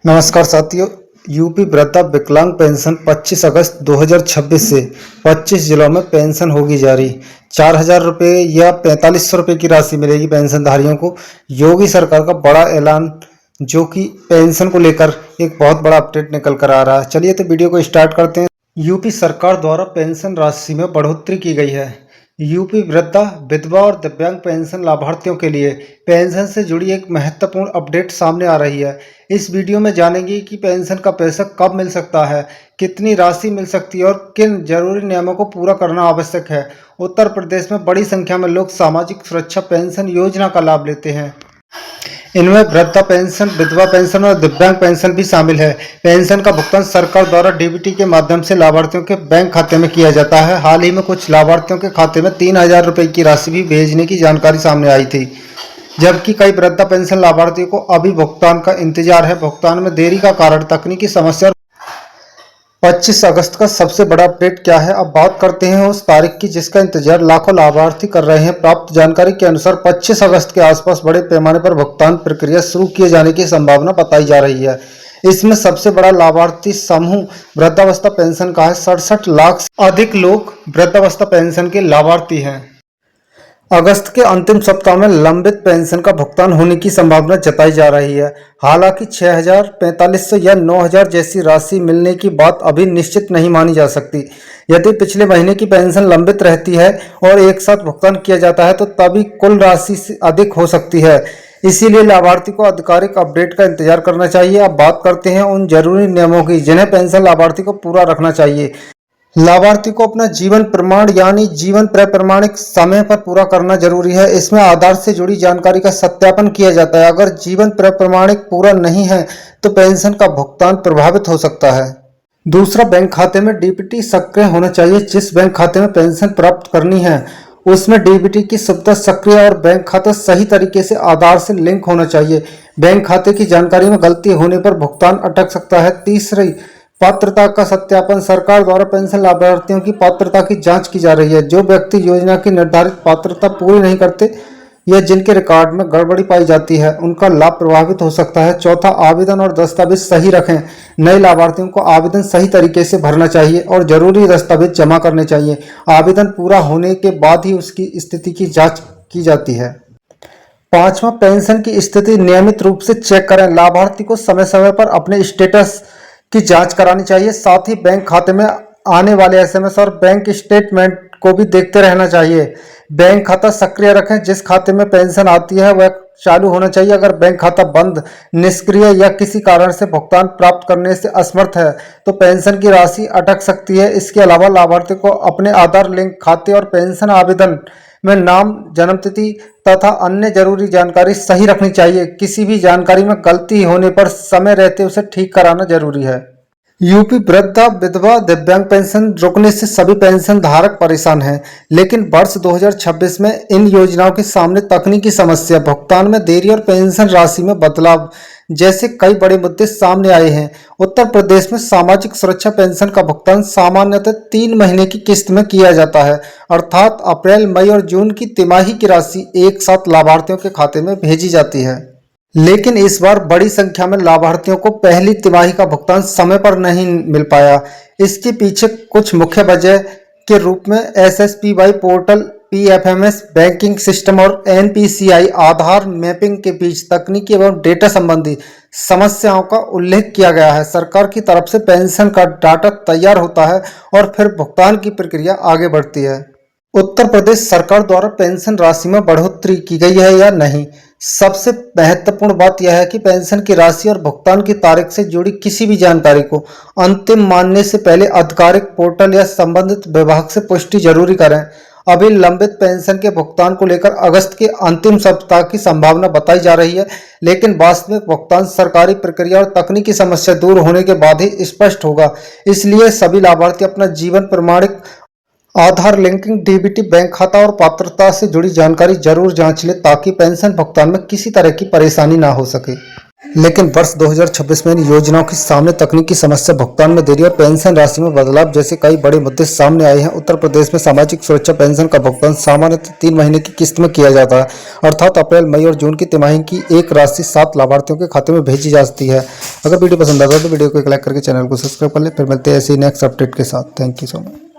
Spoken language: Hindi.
नमस्कार साथियों। यूपी वृद्धा विकलांग पेंशन 25 अगस्त 2026 से 25 जिलों में पेंशन होगी जारी। 4,000 रुपये या 4,500 रुपये की राशि मिलेगी पेंशनधारियों को। योगी सरकार का बड़ा ऐलान, जो कि पेंशन को लेकर एक बहुत बड़ा अपडेट निकल कर आ रहा है। चलिए तो वीडियो को स्टार्ट करते हैं। यूपी सरकार द्वारा पेंशन राशि में बढ़ोतरी की गई है। यूपी वृद्धा, विधवा और दिव्यांग पेंशन लाभार्थियों के लिए पेंशन से जुड़ी एक महत्वपूर्ण अपडेट सामने आ रही है। इस वीडियो में जानेंगे कि पेंशन का पैसा कब मिल सकता है, कितनी राशि मिल सकती है और किन जरूरी नियमों को पूरा करना आवश्यक है। उत्तर प्रदेश में बड़ी संख्या में लोग सामाजिक सुरक्षा पेंशन योजना का लाभ लेते हैं। इनमें वृद्धा पेंशन, विधवा पेंशन और दिव्यांग पेंशन भी शामिल है। पेंशन का भुगतान सरकार द्वारा डीबीटी के माध्यम से लाभार्थियों के बैंक खाते में किया जाता है। हाल ही में कुछ लाभार्थियों के खाते में 3,000 रुपये की राशि भी भेजने की जानकारी सामने आई थी, जबकि कई वृद्धा पेंशन लाभार्थियों को अभी भुगतान का इंतजार है। भुगतान में देरी का कारण तकनीकी समस्या। 25 अगस्त का सबसे बड़ा अपडेट क्या है, अब बात करते हैं उस तारीख की जिसका इंतजार लाखों लाभार्थी कर रहे हैं। प्राप्त जानकारी के अनुसार 25 अगस्त के आसपास बड़े पैमाने पर भुगतान प्रक्रिया शुरू किए जाने की संभावना बताई जा रही है। इसमें सबसे बड़ा लाभार्थी समूह वृद्धावस्था पेंशन का है। 67 लाख से अधिक लोग वृद्धावस्था पेंशन के लाभार्थी हैं। अगस्त के अंतिम सप्ताह में लंबित पेंशन का भुगतान होने की संभावना जताई जा रही है। हालांकि 6,000, 4,500 या 9,000 जैसी राशि मिलने की बात अभी निश्चित नहीं मानी जा सकती। यदि पिछले महीने की पेंशन लंबित रहती है और एक साथ भुगतान किया जाता है तो तभी कुल राशि से अधिक हो सकती है। इसीलिए लाभार्थी को आधिकारिक अपडेट का इंतजार करना चाहिए। अब बात करते हैं उन जरूरी नियमों की जिन्हें पेंशन लाभार्थी को पूरा रखना चाहिए। लाभार्थी को अपना जीवन प्रमाण यानी जीवन प्रमाणिक समय पर पूरा करना जरूरी है। इसमें आधार से जुड़ी जानकारी का सत्यापन किया जाता है। अगर जीवन प्रमाणिक पूरा नहीं है तो पेंशन का भुगतान प्रभावित हो सकता है। दूसरा, बैंक खाते में डीबीटी सक्रिय होना चाहिए। जिस बैंक खाते में पेंशन प्राप्त करनी है उसमें डीबीटी की सुविधा सक्रिय और बैंक खाता सही तरीके से आधार से लिंक होना चाहिए। बैंक खाते की जानकारी में गलती होने पर भुगतान अटक सकता है। तीसरी, पात्रता का सत्यापन। सरकार द्वारा पेंशन लाभार्थियों की पात्रता की जांच की जा रही है। जो व्यक्ति योजना की निर्धारित पात्रता पूरी नहीं करते या जिनके रिकॉर्ड में गड़बड़ी पाई जाती है उनका लाभ प्रभावित हो सकता है। चौथा, आवेदन और दस्तावेज सही रखें। नए लाभार्थियों को आवेदन सही तरीके से भरना चाहिए और जरूरी दस्तावेज जमा करने चाहिए। आवेदन पूरा होने के बाद ही उसकी स्थिति की जाँच की जाती है। पांचवा, पेंशन की स्थिति नियमित रूप से चेक करें। लाभार्थी को समय समय पर अपने स्टेटस की जांच करानी चाहिए। साथ ही बैंक खाते में आने वाले एसएमएस और बैंक स्टेटमेंट को भी देखते रहना चाहिए। बैंक खाता सक्रिय रखें। जिस खाते में पेंशन आती है वह चालू होना चाहिए। अगर बैंक खाता बंद, निष्क्रिय या किसी कारण से भुगतान प्राप्त करने से असमर्थ है तो पेंशन की राशि अटक सकती है। इसके अलावा लाभार्थी को अपने आधार लिंक खाते और पेंशन आवेदन में नाम, जन्मतिथि तथा अन्य जरूरी जानकारी सही रखनी चाहिए। किसी भी जानकारी में गलती होने पर समय रहते उसे ठीक कराना जरूरी है। यूपी वृद्धा, विधवा, दिव्यांग पेंशन रुकने से सभी पेंशन धारक परेशान हैं, लेकिन वर्ष 2026 में इन योजनाओं के सामने तकनीकी समस्या, भुगतान में देरी और पेंशन राशि में बदलाव जैसे कई बड़े मुद्दे सामने आए हैं। उत्तर प्रदेश में सामाजिक सुरक्षा पेंशन का भुगतान सामान्यतः 3 महीने की किस्त में किया जाता है, अर्थात अप्रैल, मई और जून की तिमाही की राशि एक साथ लाभार्थियों के खाते में भेजी जाती है। लेकिन इस बार बड़ी संख्या में लाभार्थियों को पहली तिमाही का भुगतान समय पर नहीं मिल पाया। इसके पीछे कुछ मुख्य वजह के रूप में एसएसपीवाई पोर्टल, पीएफएमएस बैंकिंग सिस्टम और एनपीसीआई आधार मैपिंग के बीच तकनीकी एवं डेटा संबंधी समस्याओं का उल्लेख किया गया है। सरकार की तरफ से पेंशन का डाटा तैयार होता है और फिर भुगतान की प्रक्रिया आगे बढ़ती है। उत्तर प्रदेश सरकार द्वारा पेंशन राशि में बढ़ोतरी की गई है या नहीं? सबसे महत्वपूर्ण बात यह है कि पेंशन की राशि और भुगतान की तारीख से जुड़ी किसी भी जानकारी को अंतिम मानने से पहले आधिकारिक पोर्टल या संबंधित विभाग से पुष्टि जरूरी करें। अभी लंबित पेंशन के भुगतान को लेकर अगस्त के अंतिम सप्ताह की संभावना बताई जा रही है, लेकिन वास्तविक भुगतान सरकारी प्रक्रिया और तकनीकी समस्या दूर होने के बाद ही स्पष्ट होगा। इसलिए सभी लाभार्थी अपना जीवन प्रमाणिक, आधार लिंकिंग, डीबीटी, बैंक खाता और पात्रता से जुड़ी जानकारी जरूर जांच लें ताकि पेंशन भुगतान में किसी तरह की परेशानी ना हो सके। लेकिन वर्ष 2026 में इन योजनाओं के सामने तकनीकी समस्या, भुगतान में देरी और पेंशन राशि में बदलाव जैसे कई बड़े मुद्दे सामने आए हैं। उत्तर प्रदेश में सामाजिक सुरक्षा पेंशन का भुगतान सामान्यतः 3 महीने की किस्त में किया जाता है, अर्थात अप्रैल, मई और जून की तिमाही की एक राशि 7 लाभार्थियों के खाते में भेजी जाती है। अगर वीडियो पसंद आता है तो वीडियो को एक लाइक करके चैनल को सब्सक्राइब कर ले। फिर मिलते हैं ऐसे ही नेक्स्ट अपडेट के साथ। Thank you so much.